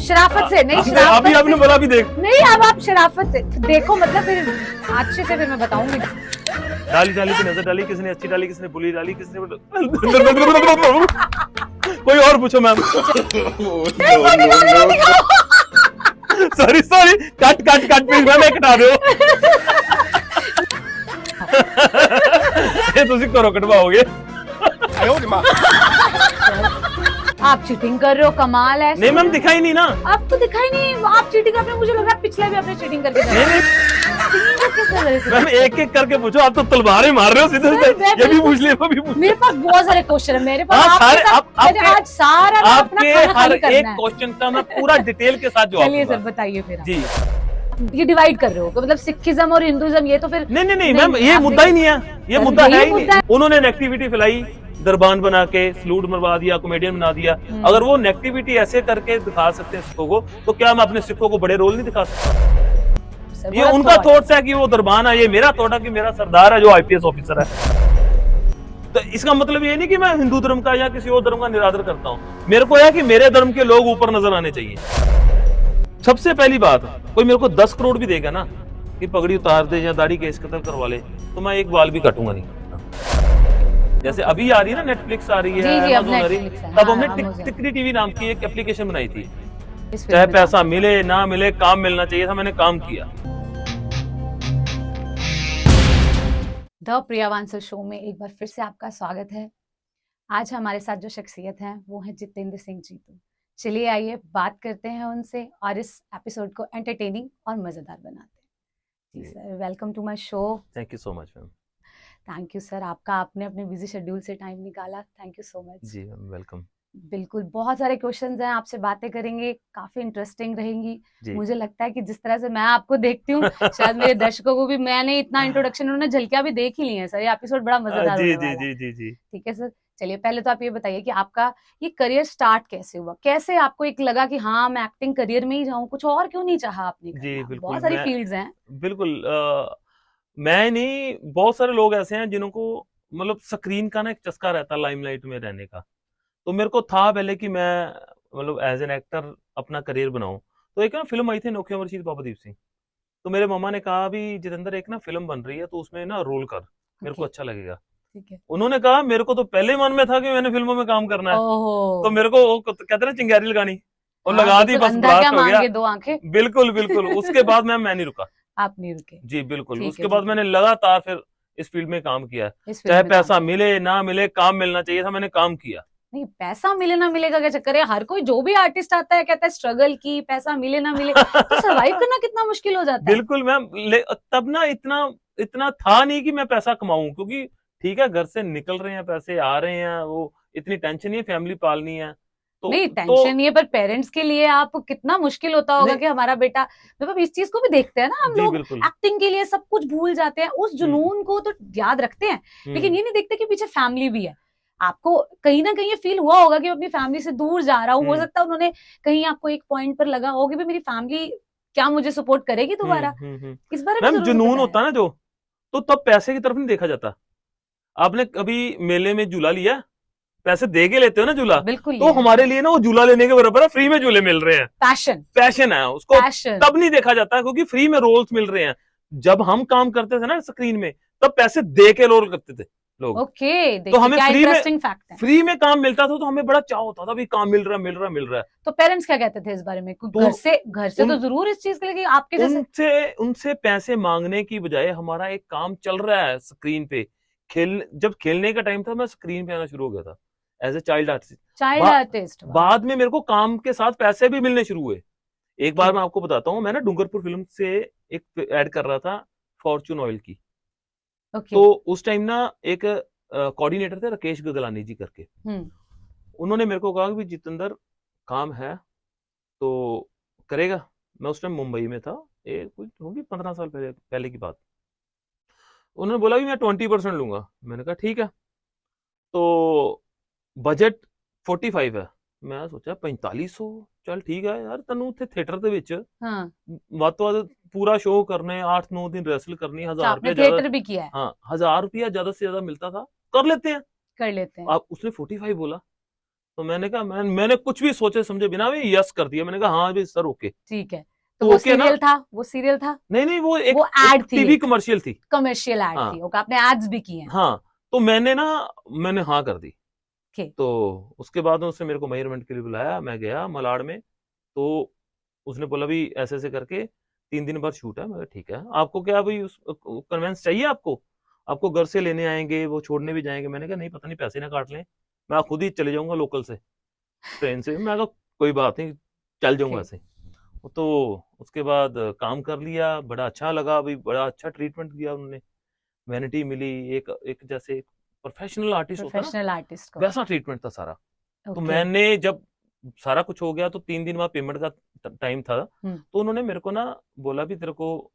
शराफत से नहीं, अभी शराफत आपने बोला अभी देख। नहीं, अब आप शराफत से देखो, मतलब फिर अच्छे से फिर मैं बताऊंगी। डाली डाली की नजर डाली, किसने अच्छी डाली, किसने बुरी डाली, किसने कोई और पूछो ma'am. Sorry sorry, cut cut cut please ma'am, कटा दो। ये तुसी करो कटवाओगे। आप चीटिंग कर रहे हो, कमाल है। नहीं मैम, दिखाई नहीं ना आपको दिखाई नहीं, आप चीटिंग आपने, मुझे लग रहा है पिछले भी आपने चीटिंग करके नहीं नहीं मैम, एक एक करके पूछो। आप तो तलवारें मार रहे हो सीधे सीधे। ये भी पूछ लिया, वो भी पूछ। मेरे पास बहुत सारे क्वेश्चन है, मेरे पास हाँ, आपके सारे साथ मैंने आज सारा ना अपना आपके खाना हर खाली करना एक है। क्वेश्चन का मैं पूरा डिटेल के साथ जवाब चलिए सर दूंगा। बताइए फिर आप। जी ये डिवाइड कर रहे हो, तो मतलब सिखिज्म और हिंदुइज्म, ये तो फिर नहीं नहीं नहीं मैम, ये मुद्दा ही नहीं है, ये सर, मुद्दा यही है ही मुद्दा नहीं। उन्होंने नेगेटिविटी फैलाई, दरबान बना के सलूट मरवा दिया, कॉमेडियन बना दिया। अगर वो नेगेटिविटी ऐसे करके दिखा सकते हैं सिखों को, तो क्या मैं अपने सिखों को बड़े रोल नहीं दिखा सकता? सर, ये बड़ा उनका थॉट। थॉट्स है कि वो दरबान है, ये मेरा थॉट है कि मेरा सरदार है जो आईपीएस ऑफिसर है। तो इसका मतलब ये नहीं कि मैं हिंदू धर्म का या किसी और धर्म का निरादर करता हूँ। मेरे को है कि मेरे धर्म के लोग ऊपर नजर आने चाहिए। सबसे पहली बात, कोई मेरे को 10 करोड़ भी देगा ना कि पगड़ी उतार दे या दाढ़ी केस कतल करवा ले, तो मैं एक बाल भी काटूंगा नहीं। जैसे अभी आ रही है ना, नेटफ्लिक्स आ रही है, जी, अब Amazon आ रही है, Netflix है। तब हाँ, हमने Amazon। टिकरी टीवी नाम की एक एप्लीकेशन बनाई थी। इस चाहे फिल्म में पैसा मिले ना मिले, काम मिलना चाहिए था, मैंने काम किया। द प्रिया वांसल शो में एक बार फिर से आपका स्वागत है। आज हमारे साथ जो शख्सियत है वो है जितेंद्र सिंह जीतू। चलिए आइए बात करते हैं उनसे और इस एपिसोड को एंटरटेनिंग और मजेदार बनाते हैं। जी sir, welcome to my show. Thank you so much ma'am. Thank you sir, आपका आपने अपने बिजी शेड्यूल से टाइम निकाला, थैंक यू सो मच। जी मैम, वेलकम। बिल्कुल, बहुत सारे क्वेश्चंस हैं, आपसे बातें करेंगे, काफी इंटरेस्टिंग रहेंगी। जी मुझे लगता है कि जिस तरह से मैं आपको देखती हूँ, शायद मेरे दर्शकों को भी, मैंने इतना इंट्रोडक्शन उन्होंने झलकियां भी देख ही ली हैं सर। ये एपिसोड बड़ा मजेदार जी होने जी वाला है। जी जी जी ठीक है सर, चलिए पहले तो आप ये बताइए कि आपका ये करियर स्टार्ट कैसे हुआ, कैसे आपको एक लगा कि हाँ मैं एक्टिंग करियर में ही जाऊं, कुछ और क्यों नहीं चाहा आपने जी करना? बिल्कुल। बहुत सारी मैं फील्ड्स हैं। बिल्कुल मैं नहीं, बहुत सारे लोग ऐसे हैं जिनको मतलब स्क्रीन का ना एक चस्का रहता है, लाइमलाइट में रहने का। तो मेरे को था पहले कि मैं मतलब एज एन एक्टर अपना करियर बनाऊं। तो एक ना फिल्म आई थी नोखे अमर शहीद बाबा दीप सिंह। तो मेरे मामा ने कहा भी जितेंद्र एक ना फिल्म बन रही है, तो उसमें ना रोल कर, मेरे को ओके, अच्छा लगेगा। ठीक है। उन्होंने कहा, मेरे को तो पहले मन में था कि मैंने फिल्मों में काम करना है। तो ओहो, मेरे को वो कहते हैं ना चिंगारी लगानी, और हाँ लगा दी, बिल्कुल, बस अंधा क्या ब्लास्ट हो गया। मांगे दो आंखें। बिल्कुल बिल्कुल। उसके बाद मैं नहीं रुका। आप नहीं रुके। जी बिल्कुल। ठीक है, उसके बाद ठीक है। मैंने लगातार फिर इस फील्ड में काम किया। इस फील्ड चाहे में काम पैसा किया। मिले ना मिले, काम मिलना चाहिए था, मैंने काम किया। नहीं, पैसा मिले ना मिले का क्या चक्कर है? हर कोई जो भी आर्टिस्ट आता है कहता है स्ट्रगल की, पैसा मिले ना मिले, तो सरवाइव करना कितना मुश्किल हो जाता है। बिल्कुल मैम। तब ना इतना इतना था नहीं कि मैं पैसा कमाऊं, क्योंकि ठीक है घर से निकल रहे हैं, पैसे आ रहे हैं, वो इतनी टेंशन नहीं है, फैमिली पालनी है। नहीं, तो टेंशन नहीं है, पर पेरेंट्स के लिए आप कितना मुश्किल होता होगा नहीं। कि हमारा बेटा, मतलब इस चीज को भी देखते हैं ना हम जी लोग, बिल्कुल। एक्टिंग के लिए सब कुछ भूल जाते हैं, उस जुनून को तो याद रखते हैं, लेकिन ये नहीं देखते कि पीछे फैमिली भी है। आपको कहीं ना कहीं ये फील हुआ होगा कि मैं अपनी फैमिली से दूर जा रहा हूँ, हो सकता है उन्होंने कहीं आपको एक पॉइंट पर लगा हो कि भाई मेरी फैमिली क्या मुझे सपोर्ट करेगी दोबारा, इस बारे में मैम जरूर जुनून बताया। होता है ना जो, तो तब पैसे की तरफ नहीं देखा जाता। आपने कभी मेले में झूला लिया? पैसे दे के लेते हो ना झूला। बिल्कुल तो हमारे लिए ना वो झूला लेने के बराबर है, फ्री में झूले मिल रहे हैं। पैशन, पैशन है उसको, पैशन। तब नहीं देखा जाता क्योंकि फ्री में रोल्स मिल रहे हैं। जब हम काम करते थे ना स्क्रीन में, तब पैसे दे के रोल करते थे लोग। ओके, तो देखिए हमें क्या फ्री में इंटरेस्टिंग फैक्ट है। फ्री में काम मिलता था, तो हमें बड़ा चाव होता था, भी काम मिल रहा है मिल रहा है मिल रहा है। तो पेरेंट्स क्या कहते थे इस बारे में? तो घर से तो उन जरूर इस चीज के लिए कि आपके जैसे। उनसे उनसे पैसे मांगने की बजाय हमारा एक काम चल रहा है स्क्रीन पे। जब खेलने का टाइम था, मैं स्क्रीन पे आना शुरू हो गया था as a child artist. Child artist, बाद में मेरे को काम के साथ पैसे भी मिलने शुरू हुए। एक बार मैं आपको बताता हूँ, मैं ना डूंगरपुर फिल्म से एक ऐड कर रहा था फॉर्चून ऑयल की। ओके। तो उस टाइम ना एक कोऑर्डिनेटर थे राकेश गगलानी जी करके। उन्होंने मेरे को कहा कि जितेंद्र काम है तो करेगा। मैं उस टाइम मुंबई में था, ये कुछ होगी 15 साल पहले की बात। उन्होंने बोला कि मैं 20% लूंगा। मैंने कहा ठीक है। तो बजट 45 है। मैं सोचा 4500, चल ठीक है यार, तनु थे थिएटर ਦੇ ਵਿੱਚ ਵੱਧ ਤੋਂ ਵੱਧ पूरा शो करने, 8-9 दिन रेसल करनी, 1000 आपने रुपया थिएटर भी किया है? हाँ 1000 रुपया ज्यादा से ज्यादा मिलता था, कर लेते हैं। कर लेते हैं। आप उसने 45 बोला। तो मैंने कहा मैंने कुछ भी सोचे समझे बिना भी यस कर दिया। मैंने कहा हाँ भी सर ओके। ठीक है। तो वो ओके ना, सीरियल था, वो सीरियल था? नहीं वो एक एड थी, टीवी कमर्शियल थी, कमर्शियल एड हाँ थी। ओके, आपने एड्स भी किए हैं? हाँ। तो मैंने हाँ कर दी। Okay. तो उसके बाद उसने मेरे को मेजरमेंट के लिए बुलाया, मैं गया मलाड में। तो उसने बोला भी ऐसे ऐसे करके 3 दिन बाद शूट है। मैं ठीक है, आपको क्या भाई उस कन्वेंस चाहिए, आपको घर से लेने आएंगे, वो छोड़ने भी जाएंगे? मैंने कहा नहीं, पता नहीं पैसे ना काट लें, मैं खुद ही चले जाऊंगा लोकल से, ट्रेन से। मैं कहा कोई बात नहीं, चल जाऊंगा ऐसे। तो उसके बाद काम कर लिया, बड़ा अच्छा लगा, अभी बड़ा अच्छा ट्रीटमेंट दिया उन्होंने, वैनिटी मिली, एक जैसे प्रोफेशनल आर्टिस्ट होता है ना, प्रोफेशनल आर्टिस्ट को वैसा ट्रीटमेंट था सारा। तो मैंने जब सारा कुछ हो गया तो 3 दिन बाद पेमेंट का टाइम था, तो उन्होंने मेरे को ना बोला भी तेरे को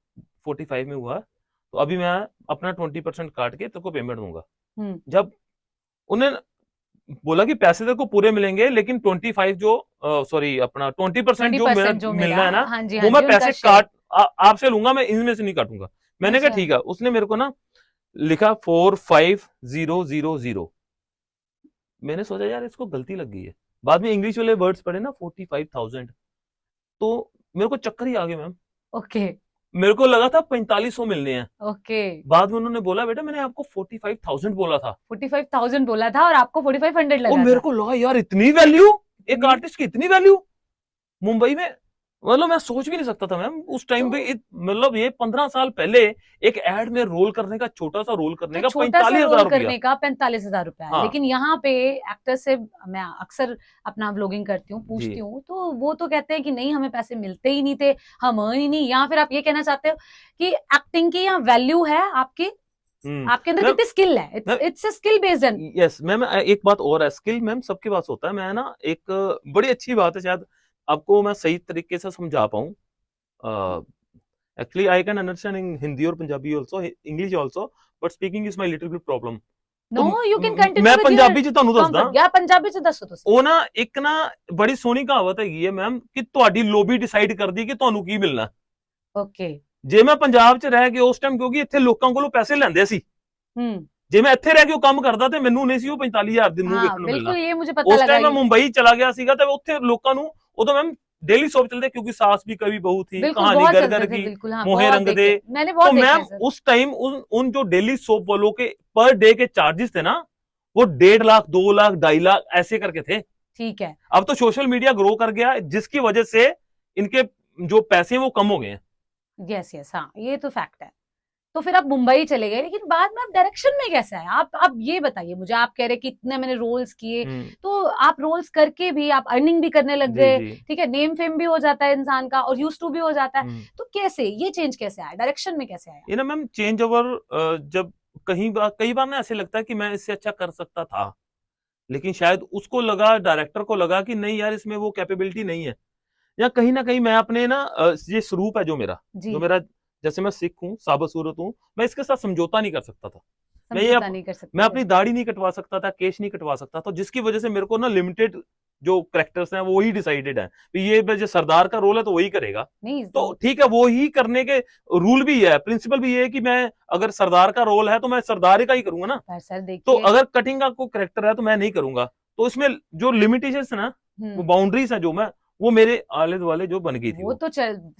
45 में हुआ, तो अभी मैं अपना 20% काट के तेरे को पेमेंट दूंगा। जब उन्हें बोला कि पैसे तेरे को पूरे मिलेंगे, लेकिन 25 जो सॉरी अपना 20% जो मेरा मिलना है ना, वो मैं पैसे काट आपसे लूंगा, मैं इनमें से नहीं काटूंगा। मैंने कहा ठीक है। उसने मेरे को ना लिखा 45000। मैंने सोचा यार इसको गलती लग गई है, बाद में इंग्लिश वाले वर्ड्स पढ़े ना 45,000, तो मेरे को चक्कर ही आ गया मैम। ओके। मेरे को लगा था 4500 मिलने हैं। ओके। बाद में उन्होंने बोला बेटा मैंने आपको 45,000 बोला था। 45,000 बोला था और आपको 4500 लगा। मेरे को लगा यार इतनी वैल्यू, एक आर्टिस्ट की इतनी वैल्यू मुंबई में, मतलब मैं सोच भी नहीं सकता था मैम उस टाइम पे। मतलब ये 15 साल पहले एक एड में रोल करने का, छोटा सा रोल करने का 45,000 रुपया। लेकिन यहाँ पे एक्टर से मैं अक्सर अपना व्लॉगिंग करती हूँ, पूछती हूँ, तो वो तो कहते हैं कि नहीं हमें पैसे मिलते ही नहीं थे, हम अर्न ही नहीं। या फिर आप ये कहना चाहते हो कि एक्टिंग की यहाँ वैल्यू है आपके अंदर कितनी स्किल है? It's a skill based. Yes ma'am, एक बात और है, स्किल मैम सबके पास होता है। मैं ना एक बड़ी अच्छी बात है, शायद आपको मैं सही तरीके से समझा पाऊं। Actually I can understand in Hindi और Punjabi also, English also, but speaking is my little bit problem. No you can continue. मैं पंजाबी च ਤੁਹਾਨੂੰ ਦੱਸਦਾ या पंजाबी च दसो ਤੁਸੀਂ। ਉਹ ਨਾ ਇੱਕ ਨਾ ਬੜੀ ਸੋਹਣੀ ਕਹਾਵਤ ਹੈਗੀ ਹੈ ਮੈਮ, ਕਿ ਤੁਹਾਡੀ ਲੋਬੀ ਡਿਸਾਈਡ ਕਰਦੀ ਕਿ ਤੁਹਾਨੂੰ ਕੀ ਮਿਲਣਾ। ਓਕੇ। ਜੇ ਮੈਂ ਪੰਜਾਬ 'ਚ ਰਹਿ ਕੇ ਉਸ ਟਾਈਮ, ਕਿਉਂਕਿ ਇੱਥੇ ਲੋਕਾਂ ਕੋਲੋਂ ਪੈਸੇ ਲੈਂਦੇ ਸੀ, ਜੇ ਮੈਂ ਇੱਥੇ ਰਹਿ ਕੇ ਉਹ ਕੰਮ ਕਰਦਾ ਤੇ ਮੈਨੂੰ ਨਹੀਂ ਸੀ ਉਹ 45,000 ਦਿਨ ਨੂੰ ਵੇਖਣ ਨੂੰ ਮਿਲਣਾ। ਬਿਲਕੁਲ, ਇਹ ਮੈਨੂੰ ਪਤਾ ਉਸ ਲੱਗਾ। ਟਾਈਮ ਮੈਂ ਮੁੰਬਈ ਚਲਾ ਗਿਆ ਸੀਗਾ ਤੇ ਉੱਥੇ ਲੋਕਾਂ ਨੂੰ ਉਦੋਂ ਮੈਮ डेली सोप चलते, क्योंकि सास भी कभी बहू थी, कहानी घर घर की, मोहे रंग दे। तो मैम उस टाइम उन जो डेली सोप वालों के पर डे के चार्जेस थे ना, वो 1.5 लाख 2 लाख 2.5 लाख ऐसे करके थे। ठीक है। अब तो सोशल मीडिया ग्रो कर गया, जिसकी वजह से इनके जो पैसे हैं वो कम हो गए हैं। यस यस, हाँ ये तो फैक्ट है। तो फिर आप मुंबई चले गए, लेकिन बाद में आप डायरेक्शन में कैसे आए? आप ये बताइए मुझे। आप कह रहे कि इतने मैंने रोल्स किए, तो आप रोल्स करके भी आप अर्निंग भी करने लग गए, ठीक है, नेम फेम भी हो जाता है इंसान का और यूज्ड टू भी हो जाता है। तो कैसे ये चेंज कैसे आया, डायरेक्शन में कैसे आया? ये ना मैम चेंज ओवर, जब कई बार ना ऐसे लगता है कि मैं इससे अच्छा कर सकता था, लेकिन शायद उसको लगा, डायरेक्टर को लगा कि नहीं यार इसमें वो कैपेबिलिटी नहीं है, या कहीं ना कहीं मैं अपने ना ये स्वरूप है जो मेरा जैसे मैं सिख हूँ, साबत सूरत हूँ, मैं इसके साथ समझौता नहीं कर सकता था। मैं अपनी दाढ़ी नहीं कटवा सकता था, केश नहीं कटवा सकता था, जिसकी वजह से मेरे को ना लिमिटेड जो कैरेक्टर्स हैं वो ही डिसाइडेड है, ये जो सरदार का रोल है तो वही करेगा। तो ठीक है, वो ही करने के रूल भी है, प्रिंसिपल भी है कि मैं अगर सरदार का रोल है तो मैं सरदार का ही करूंगा ना। तो अगर कटिंग का कोई कैरेक्टर है तो मैं नहीं करूंगा। तो इसमें जो लिमिटेशन है ना, वो बाउंड्रीज है, वो मेरे आले दुआले जो बन गई थी। वो तो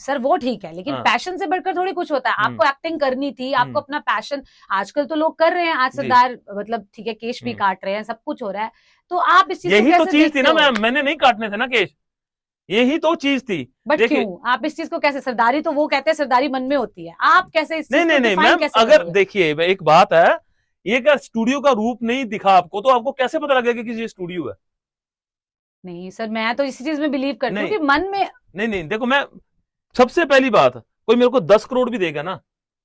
सर वो ठीक है, लेकिन पैशन से बढ़कर थोड़ी कुछ होता है। आपको एक्टिंग करनी थी, आपको अपना पैशन, आजकल तो लोग कर रहे हैं, आज सरदार मतलब ठीक है, केश भी काट रहे हैं, सब कुछ हो रहा है। तो आप इस चीज यही तो चीज थी ना मैम, मैंने नहीं काटने थे ना केश, यही तो चीज थी। बट क्यों आप इस चीज को कैसे, सरदारी तो वो कहते हैं सरदारी मन में होती है, आप कैसे इस नहीं मैम, अगर देखिए एक बात है, ये क्या स्टूडियो का रूप नहीं दिखा आपको, तो आपको कैसे पता लगेगा कि ये स्टूडियो है? नहीं सर, मैं तो इसी चीज में बिलीव करती हूँ कि मन में। नहीं देखो, मैं सबसे पहली बात, कोई मेरे को 10 करोड़ भी देगा ना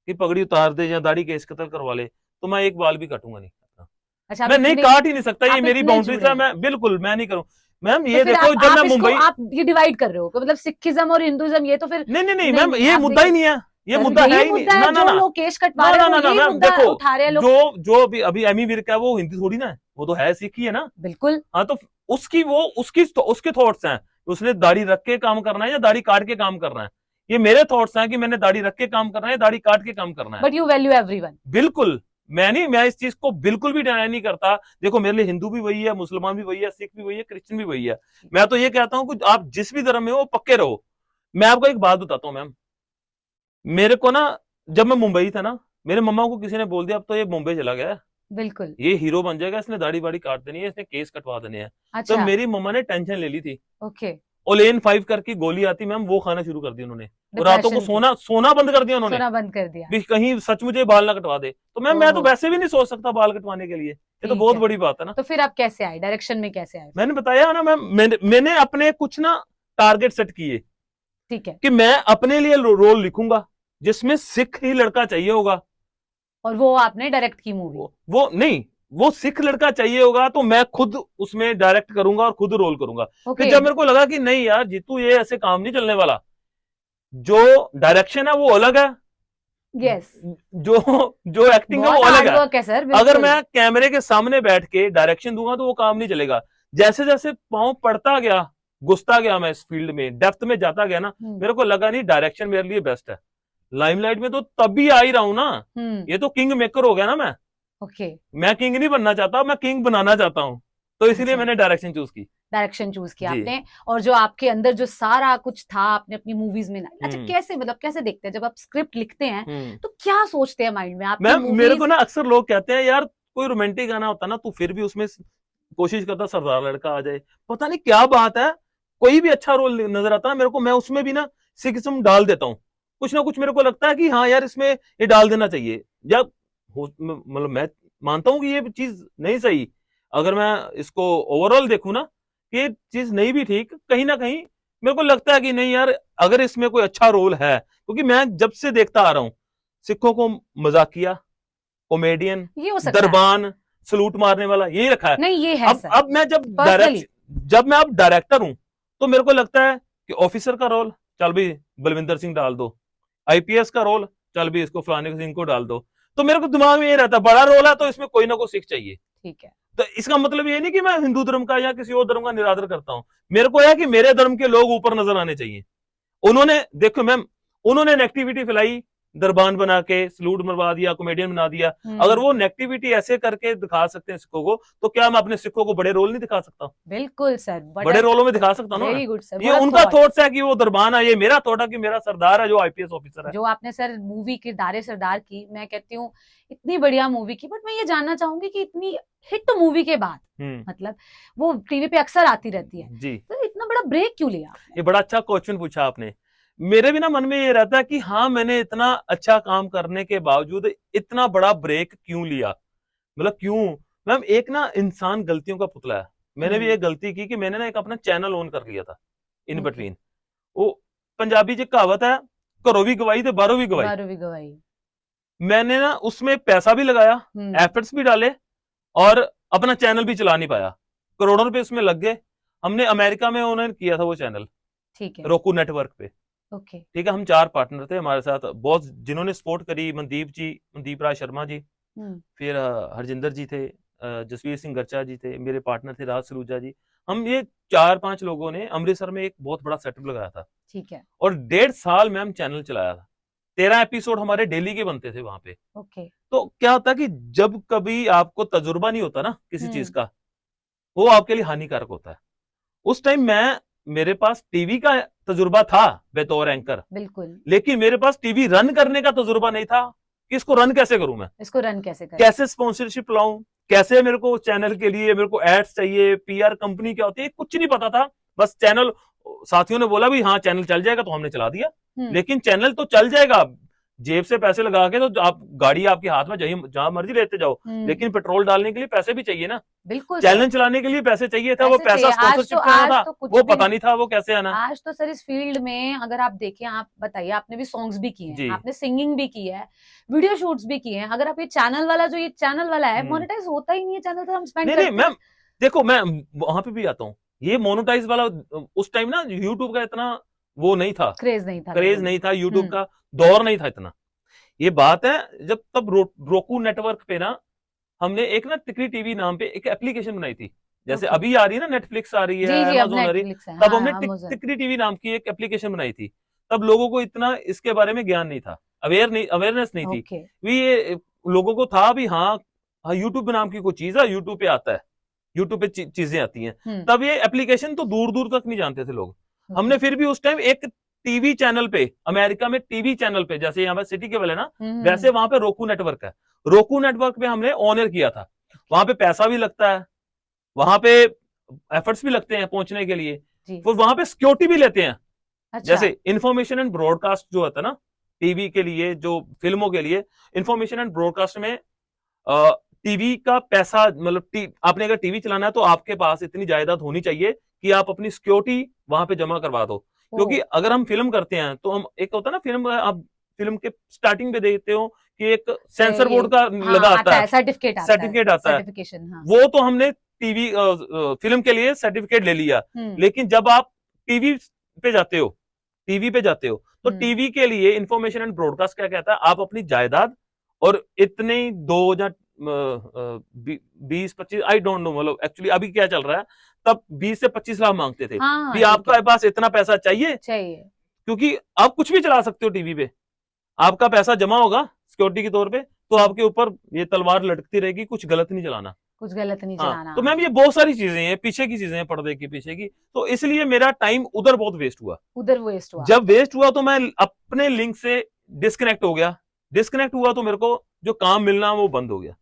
कि पगड़ी उतार दे या दाढ़ी केस कतल करवा ले, तो मैं एक बाल भी काटूंगा नहीं। अच्छा, मैं नहीं काट ही नहीं सकता, ये मेरी बाउंड्रीज है, मैं बिल्कुल मैं नहीं करूं मैम। ये देखो जब मैं मुंबई, आप ये डिवाइड कर रहे हो मतलब सिखिज्म और हिंदुइज्म, ये तो फिर नहीं मैम, ये मुद्दा ही नहीं है, ये मुद्दा है ही नहीं। ना लोग केश कटवा रहे हैं, मैम देखो, जो अभी एमी विर्क है वो हिंदी थोड़ी ना है, वो तो है, सिख ही है ना। बिल्कुल। हाँ, तो उसके थॉट्स हैं, उसने दाढ़ी रख के काम करना है या दाढ़ी काट के काम करना है। ये मेरे थॉट्स हैं कि मैंने दाढ़ी रख के काम करना है, दाढ़ी काट के काम करना है। But you value everyone. बिल्कुल, मैं इस चीज को बिल्कुल भी डिनाई नहीं करता। देखो मेरे लिए हिंदू भी वही है, मुसलमान भी वही है, सिख भी वही है, क्रिश्चियन भी वही है। मैं तो ये कहता हूँ कि आप जिस भी धर्म में हो पक्के रहो। मैं आपको एक बात बताता हूँ मैम, मेरे को ना जब मैं मुंबई था ना, मेरे मम्मा को किसी ने बोल दिया अब तो ये मुंबई चला गया है, बिल्कुल, ये हीरो बन जाएगा, इसने दाढ़ी बाड़ी काट देनी है, इसने केस कटवा देने हैं। तो अच्छा, मेरी मम्मा ने टेंशन ले ली थी। ओके, ओलेन 5 करके गोली आती मैम, वो खाना शुरू कर दी उन्होंने। और रातों को डिप्रेशन की, सोना बंद कर दिया उन्होंने, सोना बंद कर दिया। भी कहीं सच मुझे बाल ना कटवा दे। तो मैम मैं तो ओहो, वैसे भी नहीं सोच सकता बाल कटवाने के लिए, ये तो ठीक बहुत है। बड़ी बात है ना। तो फिर आप कैसे आए, डायरेक्शन में कैसे आए? मैंने बताया ना मैम, मैंने अपने कुछ ना टारगेट सेट किए ठीक है, कि मैं अपने लिए रोल लिखूंगा जिसमें सिख ही लड़का चाहिए होगा। और वो आपने डायरेक्ट की मूवी? वो नहीं, वो सिख लड़का चाहिए होगा तो मैं खुद उसमें डायरेक्ट करूंगा और खुद रोल करूंगा। फिर ओके, जब मेरे को लगा कि नहीं यार जीतू ये ऐसे काम नहीं चलने वाला, जो डायरेक्शन है वो अलग है, यस, जो जो एक्टिंग है वो बहुत अलग हार्ड है। वर्क है सर, अगर बिल्कुल। मैं कैमरे के सामने बैठ के डायरेक्शन दूंगा तो वो काम नहीं चलेगा। जैसे जैसे पांव पड़ता गया, घुसता गया मैं इस फील्ड में, डेप्थ में जाता गया ना, मेरे को लगा नहीं डायरेक्शन मेरे लिए बेस्ट है। लाइमलाइट में तो तभी आ ही रहा हूं ना, ये तो किंग मेकर हो गया ना मैं। ओके, मैं किंग नहीं बनना चाहता, मैं किंग बनाना चाहता हूँ। तो इसीलिए अच्छा, मैंने डायरेक्शन चूज की। डायरेक्शन चूज किया जी। आपने, और जो आपके अंदर जो सारा कुछ था आपने अपनी मूवीज में अच्छा हम्म कैसे, मतलब कैसे देखते हैं जब आप स्क्रिप्ट लिखते हैं, हम्म तो क्या सोचते हैं माइंड में आपकी मैम मेरे को मूवीज? ना अक्सर लोग कहते हैं यार कोई रोमांटिक गाना होता ना, तू फिर भी उसमें कोशिश करता सरदार लड़का आ जाए। पता नहीं क्या बात है, कोई भी अच्छा रोल नजर आता है मेरे को, मैं उसमें भी ना सिखिज्म डाल देता हूँ। कुछ ना कुछ मेरे को लगता है कि हाँ यार इसमें ये डाल देना चाहिए। या मतलब मैं मानता हूँ कि ये चीज नहीं सही, अगर मैं इसको ओवरऑल देखूं ना कि ये चीज नहीं भी ठीक, कहीं ना कहीं मेरे को लगता है कि नहीं यार अगर इसमें कोई अच्छा रोल है, क्योंकि मैं जब से देखता आ रहा हूं सिखों को मजाकिया, कॉमेडियन, ये हो सकता है, दरबान, सलूट मारने वाला यही रखा है। नहीं ये है सर, अब मैं पर्सनली। जब मैं अब डायरेक्टर हूं तो मेरे को लगता है कि ऑफिसर का रोल चल भी बलविंदर सिंह डाल दो, आईपीएस का रोल चल भी इसको फलाने सिंह को डाल दो। तो मेरे को दिमाग में ये रहता है बड़ा रोल है तो इसमें कोई ना कोई सिख चाहिए। ठीक है, तो इसका मतलब ये नहीं कि मैं हिंदू धर्म का या किसी और धर्म का निरादर करता हूं, मेरे को है कि मेरे धर्म के लोग ऊपर नजर आने चाहिए। उन्होंने देखो मैम, उन्होंने नेगेटिविटी फैलाई, दरबान बना के सलूट मरवा दिया, कॉमेडियन बना दिया। अगर वो नेगेटिविटी ऐसे करके दिखा सकते हैं सिखों को, तो क्या मैं अपने सिखों को बड़े रोल नहीं दिखा सकता? बिल्कुल सर, बड़े रोलों में दिखा सकता ना मैं। वेरी गुड सर, ये उनका थॉट्स है कि वो दरबान है, ये मेरा थॉट है कि मेरा सरदार है जो आईपीएस ऑफिसर है। जो आपने सर मूवी किरदारे सरदार की, मैं कहती हूँ इतनी बढ़िया मूवी की, बट मैं ये जानना चाहूंगी कि इतनी हिट मूवी के बाद, मतलब वो टीवी पे अक्सर आती रहती है जी, तो इतना बड़ा ब्रेक क्यों लिया? ये बड़ा अच्छा क्वेश्चन पूछा आपने। मेरे भी ना मन में ये रहता है कि हाँ मैंने इतना अच्छा काम करने के बावजूद इतना बड़ा ब्रेक क्यों लिया, मतलब क्यों। मैम एक ना इंसान गलतियों का पुतला है, मैंने भी एक गलती की कि मैंने ना एक अपना चैनल ऑन कर लिया था इन बिटवीन। वो पंजाबी जी कहावत है, घरों भी गवाई तो बाहरों भी गवाई। बारहवीं भी गवाई। मैंने ना उसमें पैसा भी लगाया, एफर्ट्स भी डाले, और अपना चैनल भी चला नहीं पाया। करोड़ों रुपए उसमें लग गए। हमने अमेरिका में ओनर किया था वो चैनल, ठीक है, roku नेटवर्क पे। ओके, ठीक है, हम 4 पार्टनर थे हमारे साथ, बहुत जिन्होंने सपोर्ट करी, मनदीप जी, मनदीप राज शर्मा जी, फिर हरजिंदर जी थे, जसवीर सिंह गर्चा जी थे, मेरे पार्टनर थे राज सरूजा जी। हम ये 4-5 लोगों ने अमृतसर में एक बहुत बड़ा सेटअप लगाया था, ठीक है, और 1.5 साल में हम चैनल चलाया था। 13 एपिसोड हमारे डेली के बनते थे वहां पे। ओके, तो क्या होता है कि जब कभी आपको तजुर्बा नहीं होता ना किसी चीज का, वो आपके लिए हानिकारक होता है। उस टाइम मेरे पास टीवी का तजुर्बा था बतौर एंकर, बिल्कुल, लेकिन मेरे पास टीवी रन करने का तजुर्बा नहीं था कि इसको रन कैसे करूं मैं, इसको रन कैसे करें, कैसे स्पॉन्सरशिप लाऊं, कैसे मेरे को चैनल के लिए मेरे को एड्स चाहिए, पीआर कंपनी क्या होती है, कुछ नहीं पता था। बस चैनल, साथियों ने बोला भी हाँ चैनल चल जाएगा तो हमने चला दिया। लेकिन चैनल तो चल जाएगा, जेब से पैसे लगा के, तो आप गाड़ी आपके हाथ में जहां मर्जी लेते जाओ, लेकिन पेट्रोल डालने के लिए पैसे भी चाहिए ना। बिल्कुल, चैनल चलाने के लिए पैसे चाहिए था, वो पैसा स्पॉन्सरशिप का आना था, वो पता नहीं था वो कैसे आना। आज तो सर इस फील्ड में अगर आप देखें, आप बताइए, आपने भी सॉन्ग्स भी किए हैं, आपने सिंगिंग भी की है, वीडियो शूट्स भी किए हैं, अगर आप ये चैनल वाला है, मोनेटाइज होता ही नहीं है चैनल, तो हम स्पेंड करते हैं। नहीं मैम देखो, मैं वहां पे भी आता हूँ, ये मोनेटाइज वाला उस टाइम ना यूट्यूब का इतना वो नहीं था, क्रेज नहीं था, यूट्यूब का दौर नहीं था इतना। ये बात है जब तब roku नेटवर्क पे ना हमने एक ना टिकरी टीवी नाम पे एक एप्लीकेशन बनाई थी, जैसे अभी आ रही है ना नेटफ्लिक्स आ रही है, अमेजोन आ रही है, तब हमने टिकरी टीवी नाम की एक एप्लीकेशन बनाई थी। तब लोगों को इतना इसके बारे में ज्ञान नहीं था, अवेयरनेस नहीं थी। ये लोगों को था भी हाँ यूट्यूब नाम की कोई चीज है, यूट्यूब पे आता है, यूट्यूब पे चीजें आती हैं, तब ये एप्लीकेशन तो दूर दूर तक नहीं जानते थे लोग। हमने फिर भी उस टाइम एक टीवी चैनल पे, अमेरिका में टीवी चैनल पे, जैसे यहाँ पे सिटी केबल है ना, वैसे वहां पे रोकू नेटवर्क है, रोकू नेटवर्क पे हमने ऑन एयर किया था। वहां पे पैसा भी लगता है, वहां पे एफर्ट्स भी लगते हैं पहुंचने के लिए, फिर वहां पे सिक्योरिटी भी लेते हैं। अच्छा। जैसे इंफॉर्मेशन एंड ब्रॉडकास्ट जो होता है ना टीवी के लिए, जो फिल्मों के लिए, इंफॉर्मेशन एंड ब्रॉडकास्ट में टीवी का पैसा, मतलब आपने अगर टीवी चलाना है तो आपके पास इतनी जायदाद होनी चाहिए कि आप अपनी सिक्योरिटी वहां पे जमा करवा दो। क्योंकि अगर हम फिल्म करते हैं तो हम, एक होता है ना फिल्म, आप फिल्म के स्टार्टिंग पे देखते हो कि एक सेंसर बोर्ड का लगा आता है, सर्टिफिकेट आता है, वो तो हमने टीवी फिल्म के लिए सर्टिफिकेट ले लिया। लेकिन जब आप टीवी पे जाते हो तो टीवी के लिए इंफॉर्मेशन एंड ब्रॉडकास्ट क्या कहता है, आप अपनी जायदाद और इतने 20-25, आई डोंट नो, मतलब एक्चुअली अभी क्या चल रहा है, तब 20 से 25 लाख मांगते थे कि आपके पास इतना पैसा चाहिए, क्योंकि आप कुछ भी चला सकते हो टीवी पे, आपका पैसा जमा होगा सिक्योरिटी के तौर पे, तो आपके ऊपर ये तलवार लटकती रहेगी, कुछ गलत नहीं चलाना। तो मैम ये बहुत सारी चीजें हैं, पीछे की चीजें हैं, पर्दे की पीछे की, तो इसलिए मेरा टाइम उधर बहुत वेस्ट हुआ। जब वेस्ट हुआ तो मैं अपने लिंक से डिस्कनेक्ट हो गया, डिस्कनेक्ट हुआ तो मेरे को जो काम मिलना वो बंद हो गया।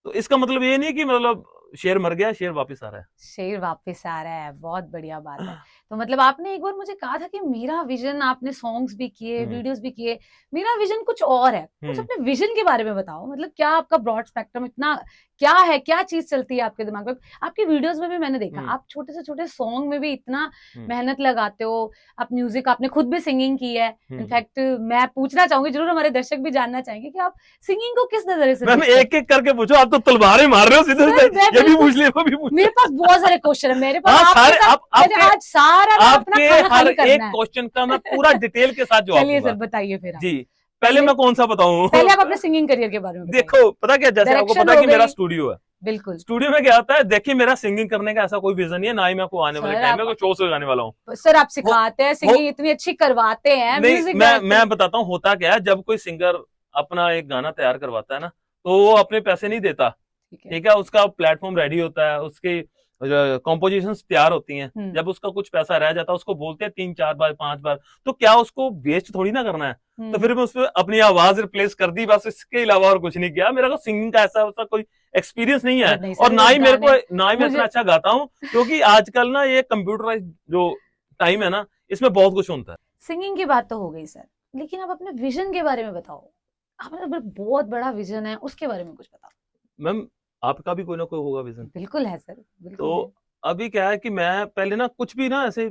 तो इसका मतलब ये नहीं कि मतलब शेयर मर गया, शेयर वापस आ रहा है, शेयर वापस आ रहा है, बहुत बढ़िया बात है। तो मतलब आपने एक बार मुझे कहा था कि मेरा विजन, आपने सॉन्ग्स भी किए, वीडियोस भी किए, मेरा विजन कुछ और है, कुछ अपने विजन के बारे में बताओ। मतलब क्या आपका ब्रॉड स्पेक्ट्रम इतना क्या है, क्या चीज चलती है आपके दिमाग में? आपकी वीडियोस में भी मैंने देखा, आप छोटे से छोटे सॉन्ग में भी इतना मेहनत लगाते हो, आप म्यूजिक, आपने खुद भी सिंगिंग की है। इनफैक्ट मैं पूछना चाहूंगी, जरूर हमारे दर्शक भी जानना चाहेंगे कि आप सिंगिंग को किस नजरिए से? मैम एक एक करके पूछो, आप तो तलवारें मार रहे हो सीधे सीधे, ये भी पूछ लिया, वो भी पूछ। मेरे पास बहुत सारे क्वेश्चन है, मेरे पास आज सारा आपके हर एक क्वेश्चन का मैं पूरा डिटेल के साथ जवाब दूंगा। चलिए सर बताइए फिर जी। पहले मैं कौन सा बताऊं? पहले आप अपने सिंगिंग करियर के बारे में बताइए। देखो पता क्या, जैसे आपको पता है कि मेरा स्टूडियो है, बिल्कुल, स्टूडियो में क्या होता है, देखिए मेरा सिंगिंग करने का ऐसा कोई विजन नहीं है, ना ही मैं आपको आने वाले टाइम में कोई शो से गाने वाला हूँ। सर आप सिखाते हैं, सिंगिंग इतनी अच्छी करवाते हैं। नहीं, मैं बताता हूँ होता क्या है, जब कोई सिंगर अपना एक गाना तैयार करवाता है ना, तो वो अपने पैसे नहीं देता, ठीक है, उसका प्लेटफॉर्म रेडी होता है, उसके कॉम्पोजिशन तैयार होती हैं, जब उसका कुछ पैसा रह जाता है उसको बोलते हैं 3-4 बार 5 बार, तो क्या उसको वेस्ट थोड़ी ना करना है, तो फिर मैं उसमें अपनी आवाज रिप्लेस कर दी, बस इसके अलावा और कुछ नहीं किया। मेरा को सिंगिंग का ऐसा कोई एक्सपीरियंस नहीं है, और ना ही मैं इतना अच्छा गाता हूँ, क्योंकि आजकल ना ये कंप्यूटराइज जो टाइम है ना, इसमें बहुत कुछ होता है। सिंगिंग की बात तो हो गई सर, लेकिन आप अपने विजन के बारे में बताओ, आपका बहुत बड़ा विजन है, उसके बारे में कुछ बताओ। मैम आपका भी कोई ना कोई होगा विजन। बिल्कुल है सर, बिल्कुल। तो अभी क्या है कि मैं पहले ना कुछ भी ना ऐसे,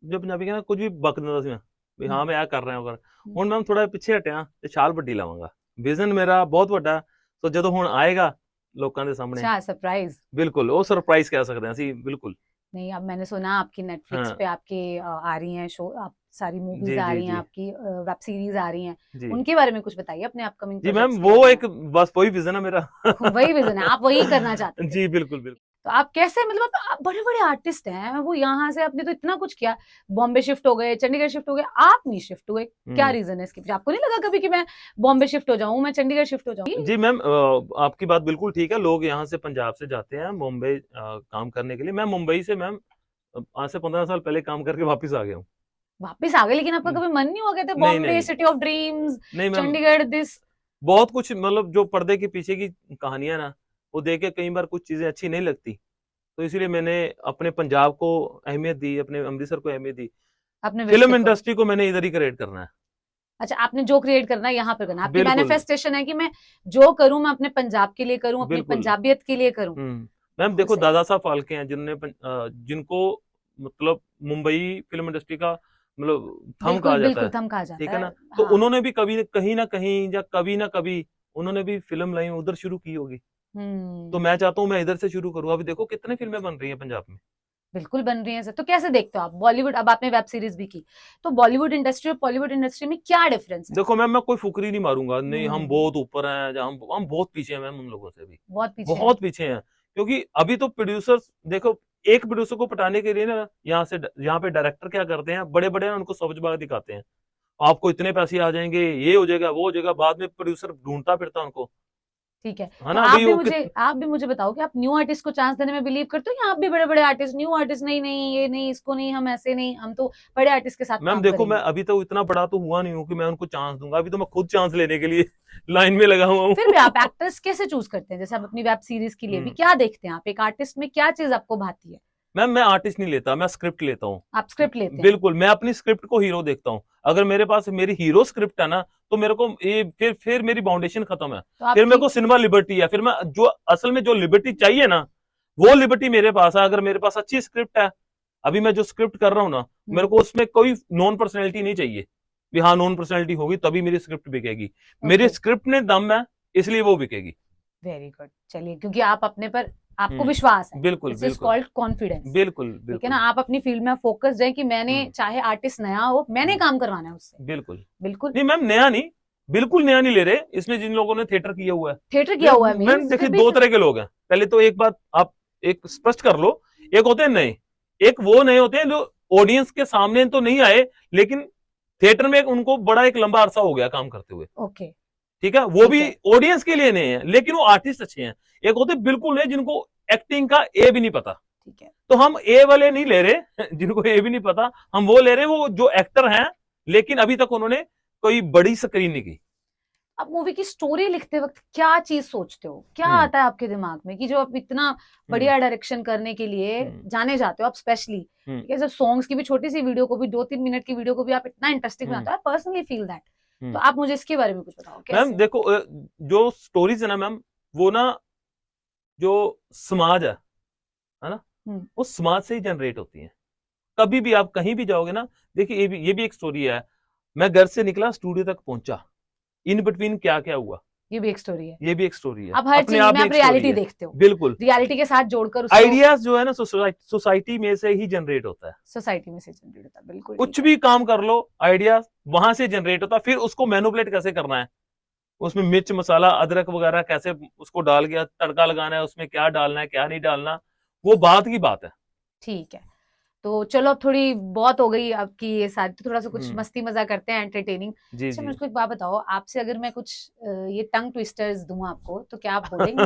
जब पंजाबी कहना कुछ भी बक दिंदा सी मैं, भी हाँ मैं कर रहा हूँ, ਹੁਣ मैं थोड़ा पिछे हटिया ते छाल ਵੱਡੀ ਲਾਵਾਂਗਾ। विजन मेरा बहुत ਵੱਡਾ, तो ਜਦੋਂ ਹੁਣ ਆਏਗਾ ਲੋਕਾਂ ਦੇ ਸਾਹਮਣੇ, अच्छा सरप्राइज, बिल्कुल वो सरप्राइज कह सकते हैं ਅਸੀਂ, बिल्कुल। नहीं, अब मैंने सुना आपकी नेटफ्लिक्स पे आपके आ रही हैं शो, आप सारी मूवीज आ रही हैं, आपकी वेब सीरीज आ रही हैं, उनके बारे में कुछ बताइए अपने अपकमिंग। जी मैम वो एक बस वही विजन है मेरा। वही विजन है, आप वही करना चाहते हैं? जी बिल्कुल बिल्कुल। तो आप कैसे, मतलब आप बड़े बड़े आर्टिस्ट हैं, वो यहाँ से आपने तो इतना कुछ किया, बॉम्बे शिफ्ट हो गए, चंडीगढ़ शिफ्ट हो गए, आप नहीं शिफ्ट हुए, क्या रीजन है इसके पीछे? आपको नहीं लगा कभी कि मैं बॉम्बे शिफ्ट हो जाऊं, मैं चंडीगढ़ शिफ्ट हो जाऊं? जी मैम आपकी बात बिल्कुल ठीक है, लोग यहाँ से पंजाब से जाते हैं मुंबई काम करने के लिए। मैं मुंबई से मैम आज से 15 साल पहले काम करके वापस आ गया हूँ। वापस आ गए, लेकिन आपका कभी मन नहीं हुआ कहते Bombay city of dreams, Chandigarh this? बहुत कुछ, मतलब जो पर्दे के पीछे की कहानियां ना, वो देख के कई बार कुछ चीजें अच्छी नहीं लगती, तो इसलिए मैंने अपने पंजाब को अहमियत दी, अपने अमृतसर को अहमियत दी, अपने फिल्म इंडस्ट्री को मैंने इधर ही क्रिएट करना है। अच्छा, आपने जो क्रिएट करना है यहाँ पे करना, आपकी मैनिफेस्टेशन है कि मैं जो करूं मैं अपने पंजाब के लिए करूं, अपनी पंजाबियत के लिए करूं। मैम देखो दादा साहब फाल्के हैं, जिनको मतलब मुंबई फिल्म इंडस्ट्री का मतलब थम कहा जाता है, ठीक है ना, तो उन्होंने भी कभी कहीं ना कहीं या कभी ना कभी उन्होंने भी फिल्म लाइन उधर शुरू की होगी, तो मैं चाहता हूँ मैं इधर से शुरू करूँ। अभी देखो कितने फिल्में बन रही हैं पंजाब में। बिल्कुल बन रही हैं सर, तो कैसे देखते हो आप बॉलीवुड? अब आपने वेब सीरीज भी की, तो बॉलीवुड इंडस्ट्री और बॉलीवुड इंडस्ट्री में क्या डिफरेंस है? देखो मैम मैं कोई फुकरी नहीं मारूंगा, नहीं हम बहुत ऊपर हैं, हम बहुत पीछे हैं मैम, उन लोगों से भी बहुत पीछे हैं, क्योंकि अभी तो प्रोड्यूसर्स देखो, एक प्रोड्यूसर को पटाने के लिए ना यहाँ पे डायरेक्टर क्या करते हैं, बड़े बड़े उनको सबज बाग दिखाते हैं, आपको इतने पैसे आ जाएंगे, ये हो जाएगा वो हो जाएगा, बाद में प्रोड्यूसर ढूंढता फिरता उनको, ठीक है। है तो ना? आप भी मुझे बताओ कि आप न्यू आर्टिस्ट को चांस देने में बिलीव करते हो, या आप भी बड़े बड़े आर्टिस्ट, न्यू आर्टिस्ट नहीं नहीं ये नहीं इसको नहीं, हम ऐसे नहीं, हम तो बड़े आर्टिस्ट के साथ मैम काम देखो, मैं करेंगे। अभी तो इतना बड़ा तो हुआ नहीं हूँ कि मैं उनको चांस दूंगा, अभी तो मैं खुद चांस लेने के लिए लाइन में लगा हुआ हूँ। फिर भी आप एक्टर्स कैसे चूज करते हैं? जैसे आप अपनी वेब सीरीज के लिए भी क्या देखते हैं? आप एक आर्टिस्ट में क्या चीज आपको भाती है? मैम मैं आर्टिस्ट नहीं लेता, मैं स्क्रिप्ट लेता हूँ। आप स्क्रिप्ट लेते हैं? बिल्कुल, मैं अपनी स्क्रिप्ट को हीरो देखता हूँ। अगर मेरे पास मेरी हीरो स्क्रिप्ट है ना, तो मेरे को ये फिर मेरी बाउंडेशन खत्म है। तो फिर मेरे को सिनेमा लिबर्टी है, फिर मैं जो असल में जो लिबर्टी चाहिए ना, वो लिबर्टी मेरे पास है। अगर मेरे पास अच्छी स्क्रिप्ट है, अभी मैं जो स्क्रिप्ट कर रहा हूँ ना, मेरे को उसमें कोई नॉन पर्सनैलिटी नहीं चाहिए कि हाँ नॉन पर्सनैलिटी होगी तभी मेरी स्क्रिप्ट बिकेगी। मेरी स्क्रिप्ट ने दम है, इसलिए वो बिकेगी। Very good. चलिए, क्योंकि आप अपने पर आपको विश्वास है, बिल्कुल दिस इज कॉल्ड कॉन्फिडेंस। बिल्कुल ठीक है ना? आप अपनी फील्ड में फोकस्ड है कि मैंने चाहे आर्टिस्ट नया हो, मैंने काम करवाना है उससे। बिल्कुल बिल्कुल नहीं मैम, नया नहीं, बिल्कुल नया नहीं ले रहे। इसमें जिन लोगों ने थिएटर किया हुआ है, थिएटर किया हुआ है, मैम देखिए दो तरह के लोग हैं। पहले तो एक बात आप एक स्पष्ट कर लो, एक होते हैं नए, एक वो नए होते हैं जो ऑडियंस के सामने तो नहीं आए, लेकिन थिएटर में उनको बड़ा एक लंबा अरसा हो गया काम करते हुए। ओके, ठीक है, वो भी ऑडियंस के लिए नए हैं, लेकिन वो आर्टिस्ट अच्छे हैं। एक होते बिल्कुल नए जिनको एक्टिंग का ए भी नहीं पता। ठीक है, तो हम ए वाले नहीं ले रहे जिनको ए भी नहीं पता, हम वो ले रहे हैं वो जो एक्टर हैं, लेकिन अभी तक उन्होंने कोई बड़ी स्क्रीन नहीं की। आप मूवी की स्टोरी लिखते वक्त क्या चीज सोचते हो, क्या आता है आपके दिमाग में कि जो आप इतना बढ़िया डायरेक्शन करने के लिए जाने जाते हो आप, स्पेशली जब सॉन्ग्स की भी छोटी सी वीडियो को भी 2-3 मिनट की वीडियो को भी आप इतना इंटरेस्टिंग बनाते हो, आई पर्सनली फील दैट। तो आप मुझे इसके बारे में कुछ बताओ। मैम देखो, जो स्टोरीज है ना मैम, वो ना जो समाज है ना, वो समाज से ही जनरेट होती है। कभी भी आप कहीं भी जाओगे ना, देखिए ये भी एक स्टोरी है। मैं घर से निकला, स्टूडियो तक पहुंचा, इन बिटवीन क्या क्या हुआ, ये भी एक स्टोरी है। ये भी एक स्टोरी है। आप हर चीज में आप रियलिटी देखते हो। बिल्कुल, रियलिटी के साथ जोड़कर आइडियाज जो है ना सोसाइटी में से ही जनरेट होता है। सोसाइटी में से जनरेट होता है, बिल्कुल। कुछ भी काम कर लो, आइडियाज वहां से जनरेट होता है। फिर उसको मैनिपुलेट कैसे करना है, उसमें मिर्च मसाला अदरक वगैरह कैसे उसको डाल के तड़का लगाना है, उसमें क्या डालना है क्या नहीं डालना, वो बात की बात है। ठीक है, तो चलो अब थोड़ी बहुत हो गई आपकी ये सारी, तो थोड़ा सा कुछ मस्ती मजा करते हैं, एंटरटेनिंग। अच्छा मुझको एक बात बताओ, आपसे अगर मैं कुछ ये टंग ट्विस्टर्स दूं आपको, तो क्या आप बोलेंगे?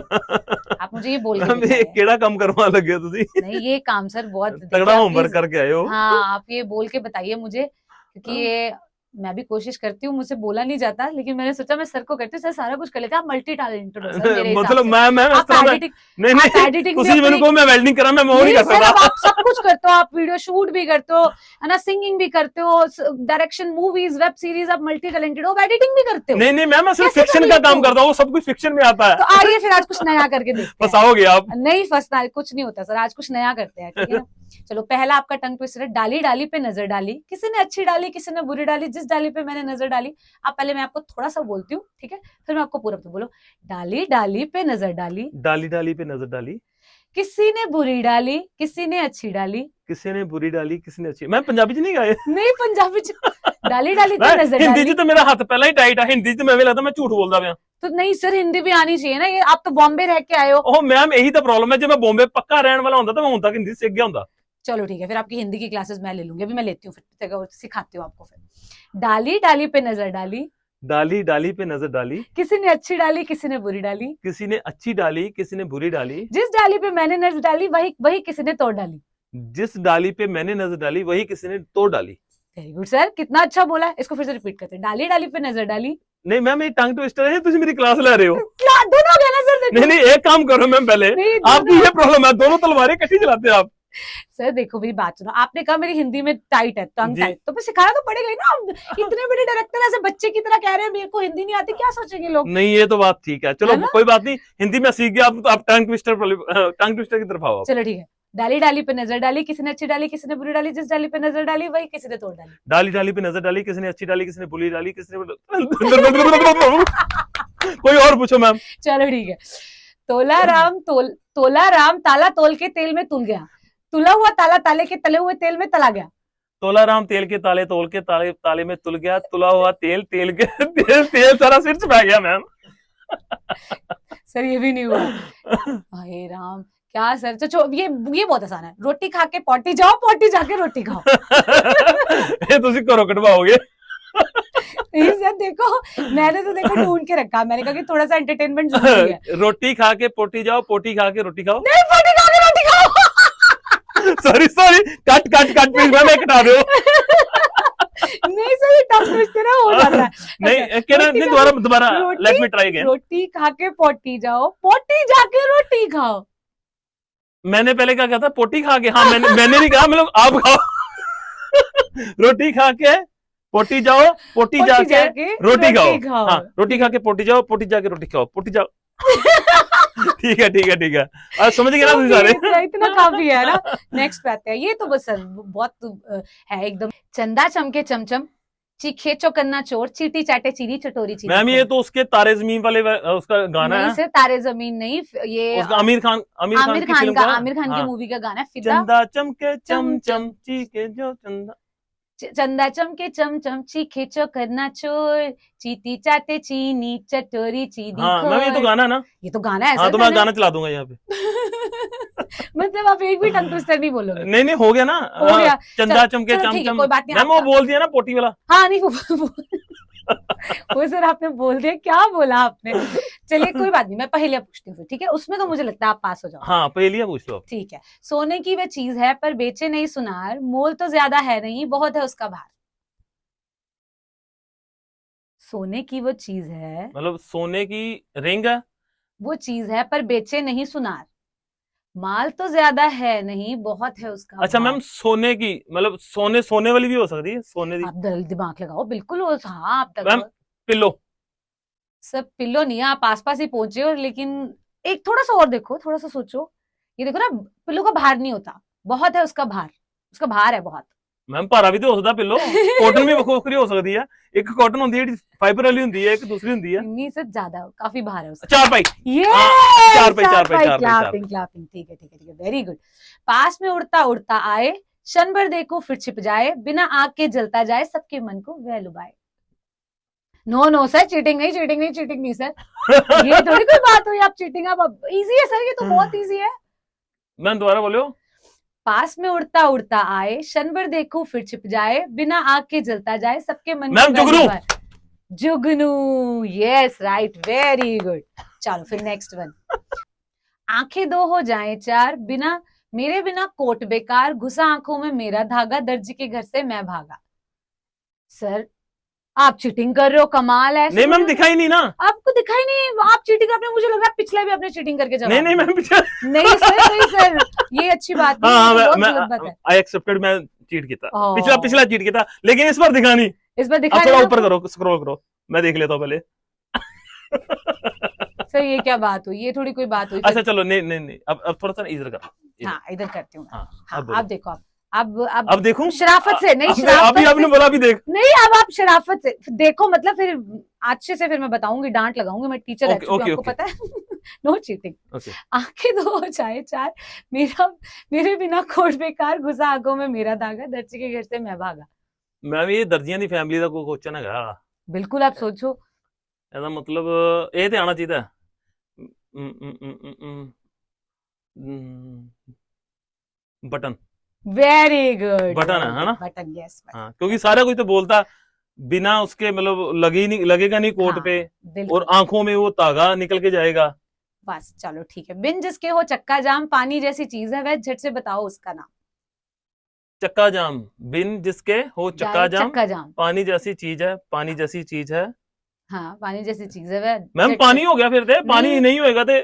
आप मुझे ये बोल के केड़ा काम करवा लगे तुसी? नहीं, ये काम सर बहुत तगड़ा होमवर्क करके आए हो। हाँ, आप ये बोल के बताइए मुझे, क्योंकि ये मैं भी कोशिश करती हूँ, मुझसे बोला नहीं जाता, लेकिन मैंने सोचा मैं सर को कहती हूँ, सर सारा कुछ कर लेते हैं, आप मल्टी टैलेंटेड हो सर मेरे हिसाब से। मतलब एडिटिंग मैं वेल्डिंग करा, मैं वो नहीं कर सकता। आप सब कुछ करते हो, आप वीडियो शूट भी करते हो, है ना, सिंगिंग भी करते हो, डायरेक्शन, मूवीज, वेब सीरीज, आप मल्टी टैलेंटेड हो, एडिटिंग भी करते हो। नहीं मैम, मैं सिर्फ फिक्शन का काम करता हूँ, सब कुछ फिक्शन में आता है। तो आइए फिर आज कुछ नया करके देखते हैं। फंसाओगे आप? नहीं फंसना, कुछ नहीं होता सर, आज कुछ नया करते हैं, ठीक है ना? चलो, पहला आपका टंग ट्विस्टर है, डाली डाली पे नजर डाली, किसी ने अच्छी डाली किसी ने बुरी डाली, जिस डाली पे मैंने नजर डाली। आप पहले मैं आपको थोड़ा सा बोलती हूँ, ठीक है, फिर मैं आपको पूरा बोलो। डाली डाली पे नजर डाली, डाली डाली पे नजर डाली, किसी ने बुरी डाली किसी ने अच्छी डाली, किसी ने बुरी डाली किसी ने अच्छी। मैं पंजाबी च नहीं गाए? नहीं पंजाबी च डाली डाली पे नजर डाली। हिंदी च तो मेरा हाथ पहला ही टाइट है, हिंदी च मैं लगता मैं झूठ बोलदा पिया। तो नहीं सर, हिंदी भी आनी चाहिए ना, ये आप तो बॉम्बे रह के आए हो। ओह मैम, यही तो प्रॉब्लम है, जब मैं बॉम्बे पक्का रहने वाला होता तो मैं हुन तक हिंदी सीख गया होता। चलो ठीक है, फिर आपकी हिंदी की क्लासेस मैं ले लूंगी, अभी मैं लेती हूँ, फिर सिखाती हूँ आपको। फिर डाली डाली पे नजर डाली, डाली डाली पे नजर डाली, किसी ने अच्छी डाली किसी ने बुरी डाली, किसी ने अच्छी डाली किसी ने बुरी डाली, जिस डाली पे मैंने नजर डाली वही किसी ने तोड़ डाली, जिस डाली पे मैंने नजर डाली वही किसी ने तोड़ डाली। वेरी गुड सर, कितना अच्छा बोला है। इसको फिर से रिपीट करते हैं, डाली डाली पे नजर डाली। नहीं मैम, ये टंग ट्विस्टर है, तुम मेरी क्लास ले रहे हो? क्या दोनों हो गया ना सर? नहीं, एक काम करो मैम, पहले आपकी ये प्रॉब्लम है, दोनों तलवारें इकट्ठी चलाते हैं आप। सर देखो, मेरी बात सुनो, आपने कहा मेरी हिंदी में टाइट है, टंग टाइट, तो फिर सिखाना तो पड़ेगा ही ना। इतने बड़े डायरेक्टर ऐसे बच्चे की तरह कह रहे हैं मेरे को हिंदी नहीं आती, क्या सोचेंगे लोग? नहीं, ये तो बात ठीक है, चलो कोई बात नहीं, हिंदी में सीख गया, आप टंग ट्विस्टर की तरफ आओ। चलो ठीक है, डाली डाली पे नजर डाली, किसी ने अच्छी डाली किसी ने बुरी डाली, जिस डाली पे नजर डाली वही किसी ने तोड़ डाली। डाली डाली पे नजर डाली, किसी ने अच्छी डाली किसी ने बुरी डाली, किसी ने कोई और पूछो मैम। चलो ठीक है, तोला राम ताला तोल के तेल में तुल गया, तुला हुआ ताला ताले के तले हुए तेल में तला गया। तोला राम तेल के ताले तोल के ताले में तुल गया, तुला हुआ तेल के तेल सारा सिर से बह गया मैम। सर ये भी नहीं हुआ। हे राम, क्या सर? तो ये बहुत आसान है, रोटी खा के पोटी जाओ, पोटी जाके रोटी खाओ। ये तुसी करो कटवाओगे। नहीं सर देखो, मैंने तो देखो ढूंढ के रखा, मैंने कहा कि थोड़ा सा एंटरटेनमेंट जरूरी है। रोटी खा के पोटी जाओ, पोटी खा के रोटी खाओ। नहीं, पोटी खा के रोटी खाओ। Sorry sorry, cut cut cut, please ma'am कटा दो। नहीं सर, ये टफ ट्विस्ट ना हो जाता है। नहीं क्या ना, नहीं दोबारा दोबारा, लेट मी ट्राई अगेन। रोटी खा के पोटी जाओ, पोटी जाके रोटी खाओ। मैंने पहले क्या कहा था, पोटी खा के, हाँ मैंने नहीं कहा, मतलब आप खाओ। रोटी खा के पोटी जाओ, पोटी जाके रोटी खाओ। हाँ, रोटी खा के पोटी जाओ, पोटी जाके रोटी खाओ, पोटी जाओ। ठीक है ठीक है ठीक है, अब समझ गए ना तुम सारे। इतना काफी है ना। नेक्स्ट पे आते हैं, ये तो बस सर बहुत है एकदम। चंदा चमके चमचम, चीखे चौकन्ना चोर, चीटी चाटे चीनी चटोरी चीनी। मैम ये तो उसके तारे जमीन वाले उसका गाना है। नहीं तारे जमीन नहीं, ये उसका आमिर खान की मूवी का गाना है फिदा। चंदा चमके चमचम, चीखे जो चंदा, चंदा चमके चमचम, चीखे चौकन्ना चोर, चीटी चाटे चीनी चटोरी चीनी। हाँ मैम ये तो गाना है ना, ये तो गाना है। हाँ तो मैं गाना चला दूंगा यहाँ पे। मतलब आप एक भी टंग ट्विस्टर नहीं बोलोगे? नहीं नहीं हो गया ना, हो गया। चंदा चमके चमचम। कोई बात नहीं, मैम वो बोल दिया ना पोटी वाला। हाँ नहीं वो सर आपने बोल दिया, क्या बोला आपने। चलिए कोई बात नहीं, मैं पहेलियां पूछती हूँ, ठीक है? उसमें तो मुझे लगता है आप पास हो जाओ। हाँ पहेलियां पूछ लो। ठीक है। सोने की वह चीज है पर बेचे नहीं सुनार, मोल तो ज्यादा है नहीं, बहुत है उसका भार। सोने की वो चीज है, मतलब सोने की रिंग है। वो चीज है पर बेचे नहीं सुनार, माल तो ज्यादा है नहीं, बहुत है उसका अच्छा भार। मैम सोने की, मतलब सोने वाली भी हो सकती है, सोने की। आप दिमाग लगाओ, बिल्कुल हाँ आप मैम पिल्लो। सब पिल्लो नहीं है, आप आसपास ही पहुंचे हो, लेकिन एक थोड़ा सा और देखो, थोड़ा सा सोचो। ये देखो ना, पिल्लो का भार नहीं होता, बहुत है उसका भार, उसका भार है बहुत। मैम भारा भी तो हो सकता पिल्लो, कॉटन भी बखोखरी हो सकती है। एक कॉटन होती है, फाइबर वाली होती है, एक दूसरी होती है। नहीं सर ज्यादा काफी भार है उसका। चार पाई। ये चार पाई। क्लैपिंग क्लैपिंग, ठीक है, वेरी गुड। पास में उड़ता उड़ता आए, क्षण भर देखो फिर छिप जाए, बिना आग के जलता जाए, सबके मन को वह लुभाए। नो सर, चीटिंग नहीं सर। ये थोड़ी कोई बात हुई आप चीटिंग, आप इजी है सर, ये तो बहुत इजी है। मैम दोबारा बोलो। पास में उड़ता उड़ता आए, क्षण भर देखो फिर छिप जाए, बिना आग के जलता जाए, सबके मन मैम जुगनू। Yes right, very good. चलो फिर नेक्स्ट वन। आंखें दो हो जाए चार, मेरे बिना कोट बेकार, घुसा आंखों में मेरा धागा, दर्जी के घर से मैं भागा। सर आप चीटिंग कर रहे हो, कमाल है। नहीं मैम दिखाई नहीं ना, आपको दिखाई नहीं, आप चीटिंग, आपने मुझे लग रहा है पिछले भी आपने चीटिंग करके जवाब नहीं मैम नहीं सर, ये अच्छी बात नहीं, हाँ, बहुत गलत बात है। आई एक्सेप्टेड, मैं चीट किया था, पिछला चीट किया था, लेकिन इस बार दिखा नहीं। इस बार दिखा थोड़ा ऊपर करो, स्क्रॉल करो, मैं देख लेता हूँ पहले। सर ये क्या बात हुई, ये थोड़ी कोई बात हुई। अच्छा चलो, नहीं अब थोड़ा सा इधर कर। हाँ इधर करती हूँ। हाँ, आप देखो, अब देखूं शराफत से नहीं, अभी आपने बोला अभी देख नहीं, अब आप शराफत से देखो, मतलब फिर अच्छे से फिर मैं बताऊंगी, डांट लगाऊंगी, मैं टीचर रह चुकी हूं, आपको पता है। No cheating. आंखें दो हो जाए चार, मेरे बिना कोट बेकार, घुसा आंखों में मेरा धागा, दर्जी के घर से मैं भागा। मैम ये दर्जियां दी फैमिली ਦਾ ਕੋਈ क्वेश्चन ਹੈਗਾ। बिल्कुल आप सोचो, ਇਹਦਾ मतलब ਇਹ ਤੇ ਆਣਾ ਚਾਹੀਦਾ। बटन। वेरी गुड, बटन है ना? Button, yes. हाँ, क्योंकि सारा कुछ तो बोलता बिना उसके, मतलब लगेगा नहीं कोट पे, और आंखों में वो धागा निकल के जाएगा। बस चलो ठीक है। बिन जिसके हो चक्का जाम, पानी जैसी चीज है वह, झट से बताओ उसका नाम। चक्का जाम, बिन जिसके हो चक्का जाम, पानी जैसी चीज है, पानी जैसी चीज है। हाँ पानी जैसी चीज है वह। मैम पानी हो गया फिर दे, पानी नहीं होएगा तो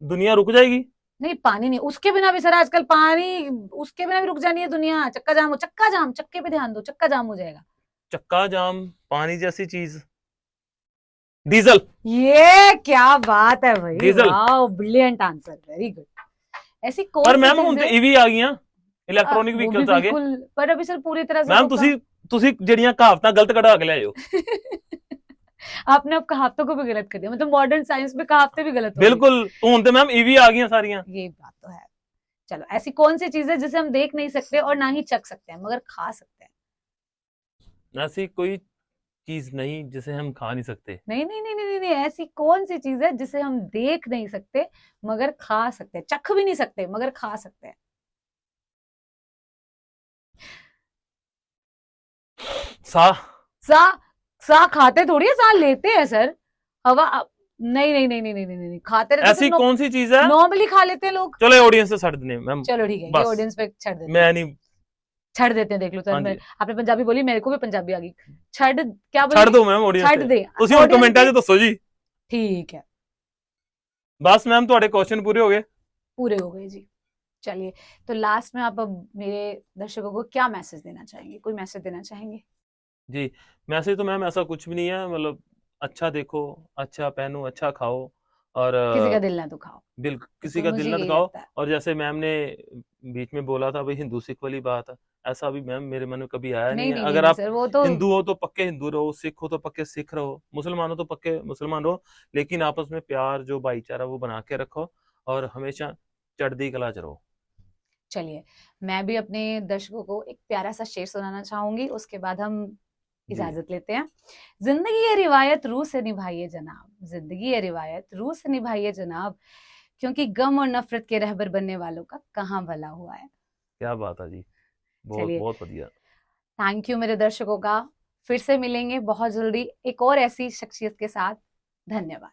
दुनिया रुक जाएगी। नहीं पानी नहीं, उसके बिना भी सर आजकल पानी, उसके बिना भी रुक जानी है दुनिया। चक्का जाम, चक्के पे ध्यान दो, चक्का जाम हो जाएगा। चक्का जाम, पानी जैसी चीज, डीजल। ये क्या बात है भाई, diesel. Wow brilliant answer, very good. ऐसी कौन पर मैम ਹੁਣ ਤੇ ईवी आ गईਆਂ, इलेक्ट्रॉनिक व्हीकल्स आ गए। पर अभी सर पूरी तरह से मैम ਤੁਸੀਂ ਜਿਹੜੀਆਂ ਕਹਾਵਤਾਂ ਗਲਤ ਕਢਾ ਕੇ ਲਿਆਇਓ। आपने अब कहावतों को भी गलत कर दिया, मतलब मॉडर्न साइंस में कहावतें भी गलत हो बिल्कुल, तो ਹੁਣ ਤੇ मैम ईवी आ गईਆਂ सारियां। ये बात तो है। चलो ऐसी कौन सी चीज है जिसे हम देख नहीं सकते और ना ही चख सकते हैं मगर खा सकते हैं? ऐसी कोई चीज नहीं जिसे हम खा नहीं सकते। नहीं, ऐसी कौन सी चीज है जिसे हम देख नहीं सकते मगर खा सकते हैं, चख भी नहीं सकते मगर खा सकते हैं? सा खाते थोड़ी है, साल लेते हैं सर हवा। नहीं नहीं नहीं नहीं नहीं नहीं, नहीं खाते रहते ऐसी कौन सी चीज है? नॉर्मली खा लेते हैं लोग। चलो ऑडियंस से छੱਡ देने मैम, चलो ठीक है, ये बस ऑडियंस पे छੱਡ देते हैं, मैं नहीं, छੱਡ देते हैं। देख लो सर, हाँ मैं जी आपने पंजाबी बोली, मेरे को भी पंजाबी आ गई। छੱਡ क्या ਛੱਡ बोली? ਦੋ ਮੈਮ ਆਡੀਅנס ਛੱਡ ਤੇ, दे ਤੁਸੀਂ ਹੁਣ ऑडियंस ਕਮੈਂਟਾਂ पे। 'ਚ ਦੱਸੋ ਜੀ। ठीक है, बस मैम ਤੁਹਾਡੇ क्वेश्चन पूरे हो गए? पूरे हो गए जी। चलिए, तो लास्ट में आप अब मेरे दर्शकों को क्या मैसेज देना चाहेंगे? कोई मैसेज देना चाहेंगे? जी, मैसेज तो मैम ऐसा कुछ भी नहीं है, मतलब अच्छा देखो, अच्छा पहनो, अच्छा खाओ और किसी का दिल ना दुखाओ, किसी तो का मुझे दिल ना यही दुखाओ। लगता है। और जैसे मैम ने बीच में बोला था भाई हिंदू सिख वाली बात है, ऐसा भी मैम मेरे मन में कभी आया नहीं नहीं है। नहीं नहीं अगर नहीं आप सर, वो तो हिंदू हो तो पक्के हिंदू रहो, सिख हो तो पक्के सिख रहो, मुसलमान हो तो पक्के मुसलमान रहो, लेकिन आपस में प्यार जो भाईचारा वो बना के रखो और हमेशा चढ़ती कला च रहो। चलिए, मैं भी अपने दर्शकों को एक प्यारा सा शेर सुनाना चाहूंगी, उसके बाद हम जी इजाजत लेते हैं। जिंदगी ये रिवायत रूह से निभाइए जनाब, जिंदगी ये रिवायत रूह से निभाइए जनाब, क्योंकि गम और नफरत के रहबर बनने वालों का कहाँ भला हुआ है। क्या बात है जी, बहुत चलिए, बहुत बढ़िया। थैंक यू मेरे दर्शकों का। फिर से मिलेंगे बहुत जल्दी एक और ऐसी शख्सियत के साथ। धन्यवाद।